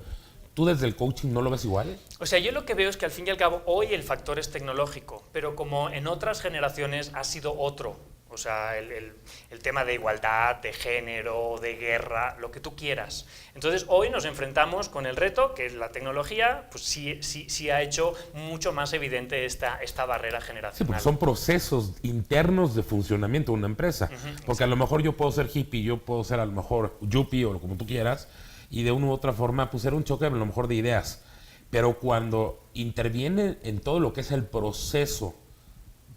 ¿Tú desde el coaching no lo ves igual? O sea, yo lo que veo es que al fin y al cabo hoy el factor es tecnológico, pero como en otras generaciones ha sido otro. O sea, el tema de igualdad, de género, de guerra, lo que tú quieras. Entonces, hoy nos enfrentamos con el reto que la tecnología pues sí ha hecho mucho más evidente esta barrera generacional. Sí, porque son procesos internos de funcionamiento de una empresa. Porque a lo mejor yo puedo ser hippie, yo puedo ser a lo mejor yuppie o como tú quieras, y de una u otra forma pues era un choque a lo mejor de ideas. Pero cuando interviene en todo lo que es el proceso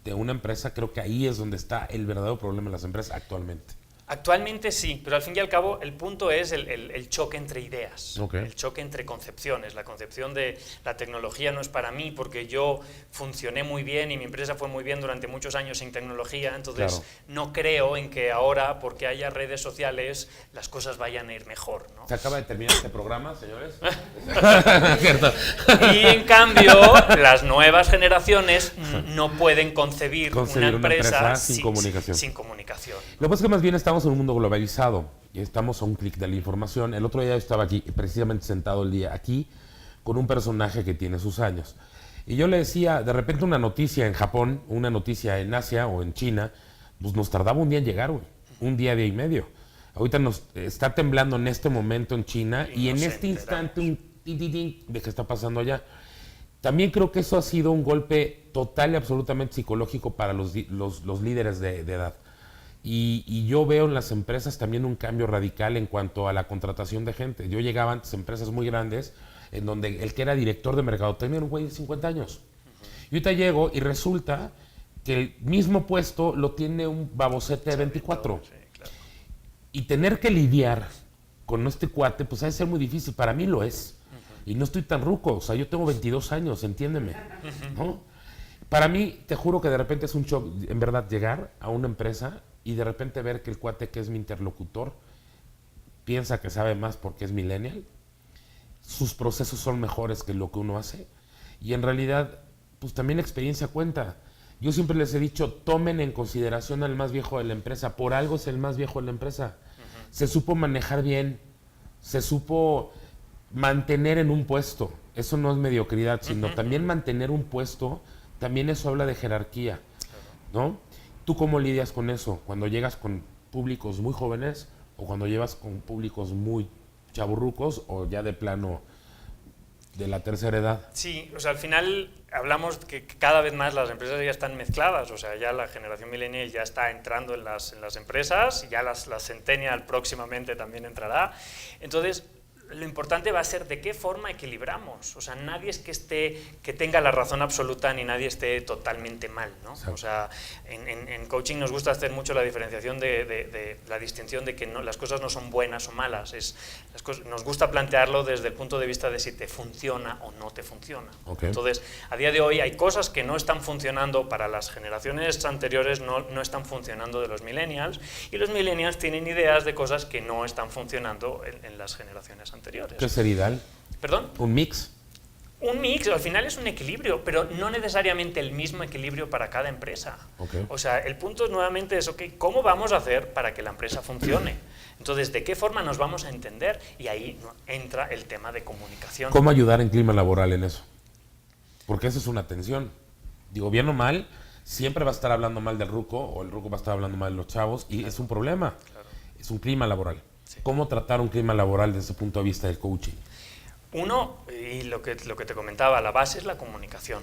de una empresa, creo que ahí es donde está el verdadero problema de las empresas actualmente. Actualmente sí, pero al fin y al cabo el punto es el choque entre ideas, Okay. el choque entre concepciones. La concepción de la tecnología no es para mí porque yo funcioné muy bien y mi empresa fue muy bien durante muchos años sin tecnología, entonces Claro. no creo en que ahora, porque haya redes sociales, las cosas vayan a ir mejor, ¿no? Se acaba de terminar este programa, señores. Y en cambio, las nuevas generaciones no pueden concebir una empresa sin comunicación. sin comunicación. Lo que pasa es que más bien estamos en un mundo globalizado y estamos a un clic de la información. El otro día yo estaba aquí, precisamente sentado el día aquí, con un personaje que tiene sus años. Y yo le decía, de repente una noticia en Japón, una noticia en Asia o en China, pues nos tardaba un día en llegar, güey. Un día y medio. Ahorita nos está temblando en este momento en China y en este instante un tin de qué está pasando allá. También creo que eso ha sido un golpe total y absolutamente psicológico para los líderes de edad. Y yo veo en las empresas también un cambio radical en cuanto a la contratación de gente. Yo llegaba antes a empresas muy grandes en donde el que era director de mercadotecnia era un güey de 50 años. Y ahorita llego y resulta que el mismo puesto lo tiene un babocete de 24. Sí, claro. Y tener que lidiar con este cuate, pues ha de ser muy difícil. Para mí lo es. Y no estoy tan ruco. O sea, yo tengo 22 años, entiéndeme. ¿No? Para mí, te juro que de repente es un shock, en verdad, llegar a una empresa y de repente ver que el cuate que es mi interlocutor piensa que sabe más porque es millennial. Sus procesos son mejores que lo que uno hace. Y en realidad, pues también la experiencia cuenta. Yo siempre les he dicho, tomen en consideración al más viejo de la empresa. Por algo es el más viejo de la empresa. Se supo manejar bien, se supo mantener en un puesto. Eso no es mediocridad, sino también mantener un puesto, también eso habla de jerarquía, ¿no? ¿Tú cómo lidias con eso? Cuando llegas con públicos muy jóvenes o cuando llevas con públicos muy chavorrucos o ya de plano de la tercera edad. Sí, o sea, al final hablamos que cada vez más las empresas ya están mezcladas, o sea, ya la generación millennial ya está entrando en las empresas, ya la centennial próximamente también entrará. Entonces, lo importante va a ser de qué forma equilibramos. O sea, nadie es que tenga la razón absoluta ni nadie esté totalmente mal, ¿no? O sea, en coaching nos gusta hacer mucho la diferenciación de la distinción de que las cosas no son buenas o malas. Nos gusta plantearlo desde el punto de vista de si te funciona o no te funciona. Okay. Entonces, a día de hoy hay cosas que no están funcionando para las generaciones anteriores, no están funcionando de los millennials, y los millennials tienen ideas de cosas que no están funcionando en las generaciones anteriores. ¿Qué sería ideal? ¿Perdón? ¿Un mix? Un mix, al final es un equilibrio, pero no necesariamente el mismo equilibrio para cada empresa. Okay. O sea, el punto nuevamente es, okay, ¿cómo vamos a hacer para que la empresa funcione? Entonces, ¿de qué forma nos vamos a entender? Y ahí entra el tema de comunicación. ¿Cómo ayudar en clima laboral en eso? Porque eso es una tensión. Digo, bien o mal, siempre va a estar hablando mal del ruco o el ruco va a estar hablando mal de los chavos y es un problema. Claro. Es un clima laboral. Sí. ¿Cómo tratar un clima laboral desde ese punto de vista del coaching? Uno, y lo que te comentaba, la base es la comunicación.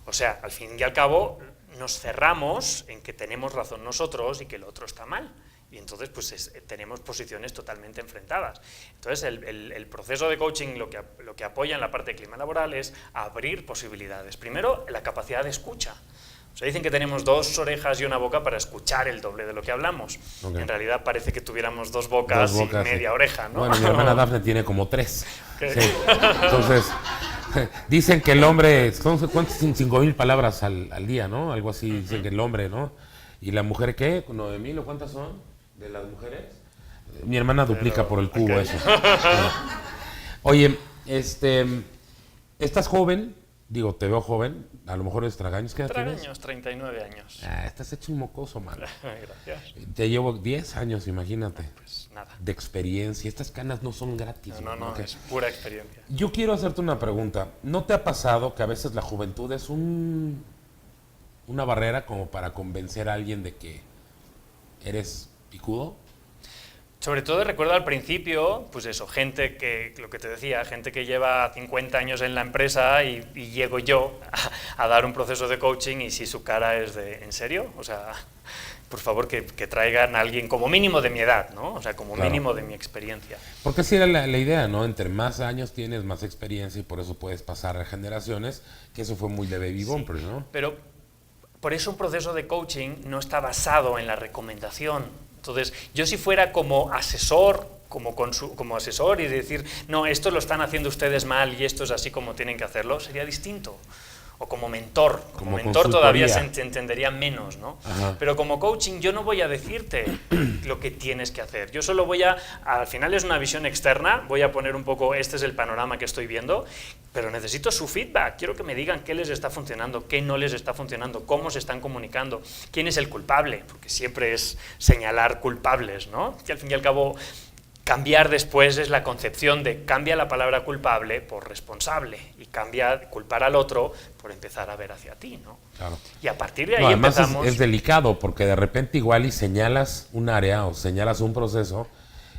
O sea, al fin y al cabo, nos cerramos en que tenemos razón nosotros y que el otro está mal. Y entonces, pues tenemos posiciones totalmente enfrentadas. Entonces, el proceso de coaching lo que apoya en la parte de clima laboral es abrir posibilidades. Primero, la capacidad de escucha. O sea, dicen que tenemos 2 orejas y una boca para escuchar el doble de lo que hablamos. Okay. En realidad parece que tuviéramos 2 bocas y media oreja, ¿no? Bueno, mi hermana Dafne tiene como 3. Sí. Entonces, dicen que el hombre, son 5,000 palabras al día, ¿no? Algo así, dicen que el hombre, ¿no? ¿Y la mujer qué? ¿9,000 o cuántas son de las mujeres? Mi hermana duplica por el cubo eso. Oye, estás joven. Digo, te veo joven, a lo mejor es tragaños. ¿Qué edad tienes? 39 años. Estás hecho un mocoso, mano. Gracias. Te llevo 10 años, imagínate. Pues nada. De experiencia. Estas canas no son gratis. No, es pura experiencia. Yo quiero hacerte una pregunta. ¿No te ha pasado que a veces la juventud es una barrera como para convencer a alguien de que eres picudo? Sobre todo recuerdo al principio, pues eso, gente que, lo que te decía, gente que lleva 50 años en la empresa y llego yo a dar un proceso de coaching y si su cara es de, ¿en serio? O sea, por favor que traigan a alguien como mínimo de mi edad, ¿no? O sea, como claro. Mínimo de mi experiencia. Porque así era la idea, ¿no? Entre más años tienes, más experiencia y por eso puedes pasar a generaciones, que eso fue muy de Baby Bumpers, ¿no? Pero por eso un proceso de coaching no está basado en la recomendación. Entonces, yo si fuera como asesor, como asesor y decir, no, esto lo están haciendo ustedes mal y esto es así como tienen que hacerlo, sería distinto. O como mentor. Como mentor todavía se entendería menos, ¿no? Ajá. Pero como coaching yo no voy a decirte lo que tienes que hacer. Yo solo al final es una visión externa, voy a poner un poco, este es el panorama que estoy viendo, pero necesito su feedback. Quiero que me digan qué les está funcionando, qué no les está funcionando, cómo se están comunicando, quién es el culpable, porque siempre es señalar culpables, ¿no? Que al fin y al cabo cambiar después es la concepción de cambia la palabra culpable por responsable y cambia culpar al otro por empezar a ver hacia ti, ¿no? Claro. Y a partir de ahí además empezamos... es delicado porque de repente igual y señalas un área o señalas un proceso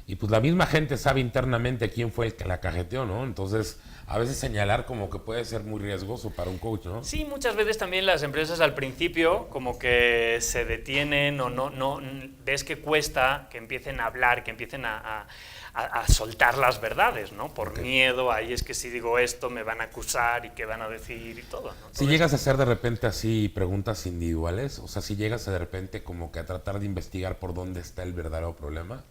y pues la misma gente sabe internamente quién fue el que la cajeteó, ¿no? Entonces a veces señalar como que puede ser muy riesgoso para un coach, ¿no? Sí, muchas veces también las empresas al principio como que se detienen o no ves que cuesta que empiecen a hablar, que empiecen a soltar las verdades, ¿no? Por miedo, ahí es que si digo esto me van a acusar y qué van a decir y todo, ¿no? Si llegas a hacer de repente así preguntas individuales, o sea, si llegas a de repente como que a tratar de investigar por dónde está el verdadero problema.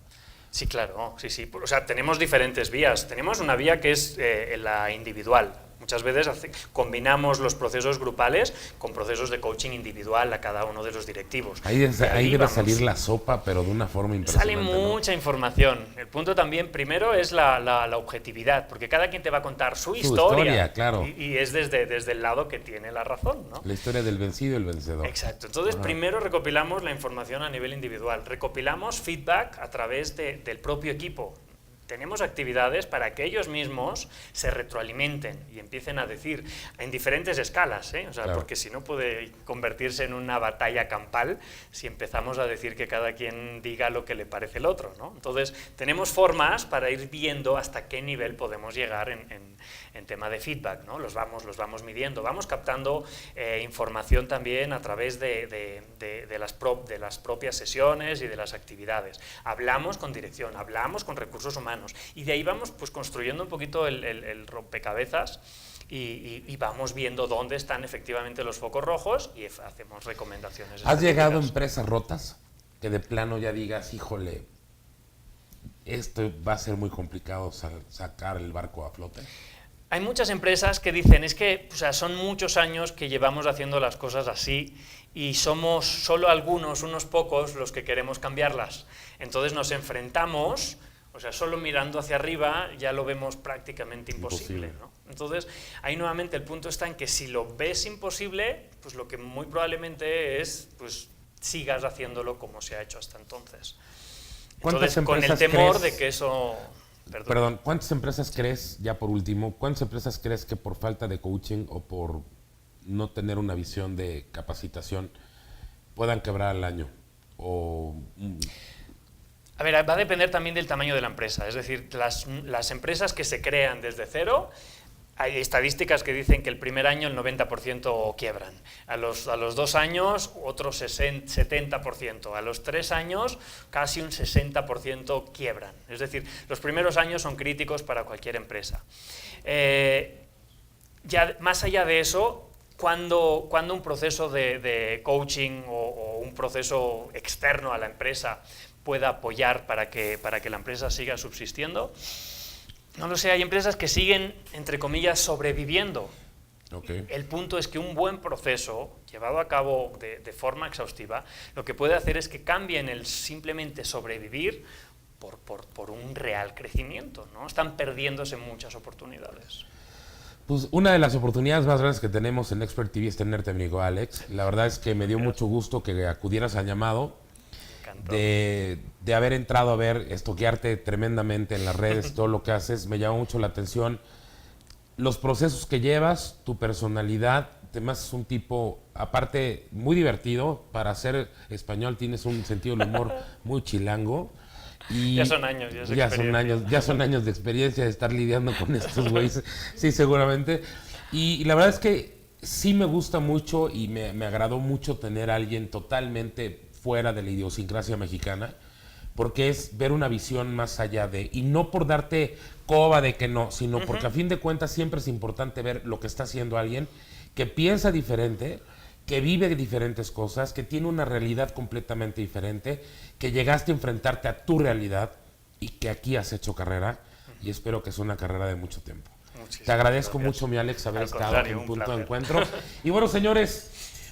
Sí, claro, sí. O sea, tenemos diferentes vías. Tenemos una vía que es la individual. Muchas veces combinamos los procesos grupales con procesos de coaching individual a cada uno de los directivos. Ahí debe salir la sopa, pero de una forma impresionante. Sale mucha información. El punto también, primero, es la objetividad, porque cada quien te va a contar su historia claro. y es desde el lado que tiene la razón, ¿no? La historia del vencido y el vencedor. Exacto. Entonces, primero recopilamos la información a nivel individual. Recopilamos feedback a través del propio equipo. Tenemos actividades para que ellos mismos se retroalimenten y empiecen a decir en diferentes escalas, ¿eh? O sea, claro. Porque si no puede convertirse en una batalla campal si empezamos a decir que cada quien diga lo que le parece el otro, ¿no? Entonces, tenemos formas para ir viendo hasta qué nivel podemos llegar en tema de feedback, ¿no? Los vamos midiendo, vamos captando información también a través de las propias sesiones y de las actividades. Hablamos con dirección, hablamos con recursos humanos, y de ahí vamos pues construyendo un poquito el rompecabezas y vamos viendo dónde están efectivamente los focos rojos y hacemos recomendaciones. ¿Has llegado a empresas rotas que de plano ya digas, híjole, esto va a ser muy complicado sacar el barco a flote? Hay muchas empresas que dicen, es que son muchos años que llevamos haciendo las cosas así y somos solo unos pocos los que queremos cambiarlas. Entonces nos enfrentamos... O sea, solo mirando hacia arriba ya lo vemos prácticamente imposible, ¿no? Entonces, ahí nuevamente el punto está en que si lo ves imposible, pues lo que muy probablemente es, pues sigas haciéndolo como se ha hecho hasta entonces. Entonces, con el temor de que eso... Perdón, ¿cuántas empresas crees, ya por último, cuántas empresas crees que por falta de coaching o por no tener una visión de capacitación puedan quebrar al año? A ver, va a depender también del tamaño de la empresa. Es decir, las empresas que se crean desde cero, hay estadísticas que dicen que el primer año el 90% quiebran. A los 2 años, otro 70%. A los 3 años, casi un 60% quiebran. Es decir, los primeros años son críticos para cualquier empresa. Ya más allá de eso, cuando un proceso de coaching o un proceso externo a la empresa pueda apoyar para que la empresa siga subsistiendo, no lo sé, hay empresas que siguen, entre comillas, sobreviviendo. Okay. El punto es que un buen proceso, llevado a cabo de forma exhaustiva, lo que puede hacer es que cambien el simplemente sobrevivir por un real crecimiento, ¿no? Están perdiéndose muchas oportunidades. Pues una de las oportunidades más grandes que tenemos en Expert TV es tenerte, amigo Alex. La verdad es que me dio mucho gusto que acudieras al llamado. De haber entrado a ver, estoquearte tremendamente en las redes, todo lo que haces, me llamó mucho la atención. Los procesos que llevas, tu personalidad, además es un tipo, aparte, muy divertido. Para ser español tienes un sentido del humor muy chilango. Y ya son años, ya son años de experiencia de estar lidiando con estos güeyes, sí, seguramente. Y la verdad es que sí me gusta mucho y me agradó mucho tener a alguien totalmente fuera de la idiosincrasia mexicana, porque es ver una visión más allá de, y no por darte coba de que no, sino porque a fin de cuentas siempre es importante ver lo que está haciendo alguien que piensa diferente, que vive diferentes cosas, que tiene una realidad completamente diferente, que llegaste a enfrentarte a tu realidad y que aquí has hecho carrera, y espero que sea una carrera de mucho tiempo. Muchísimas Te agradezco mucho, mi Alex, haber estado en Punto de Encuentro. Y bueno, señores,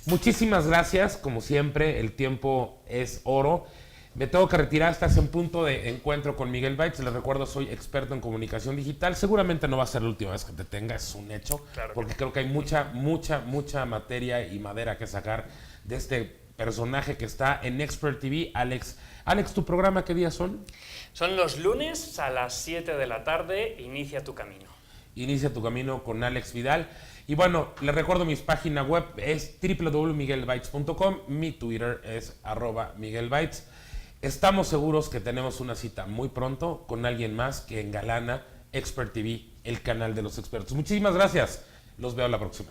muchísimas gracias, como siempre, el tiempo es oro. Me tengo que retirar, estás en Punto de Encuentro con Miguel Baitz. Les recuerdo, soy experto en comunicación digital. Seguramente no va a ser la última vez que te tenga, es un hecho, claro, porque creo que hay mucha materia y madera que sacar de este personaje que está en Expert TV, Alex. Alex, ¿tu programa qué días son? Son los lunes a las 7 de la tarde, Inicia tu Camino. Inicia tu Camino con Alex Vidal. Y bueno, les recuerdo, mi página web es www.miguelbaitz.com, mi Twitter es @MiguelBaitz. Estamos seguros que tenemos una cita muy pronto con alguien más que engalana Expert TV, el canal de los expertos. Muchísimas gracias, los veo la próxima.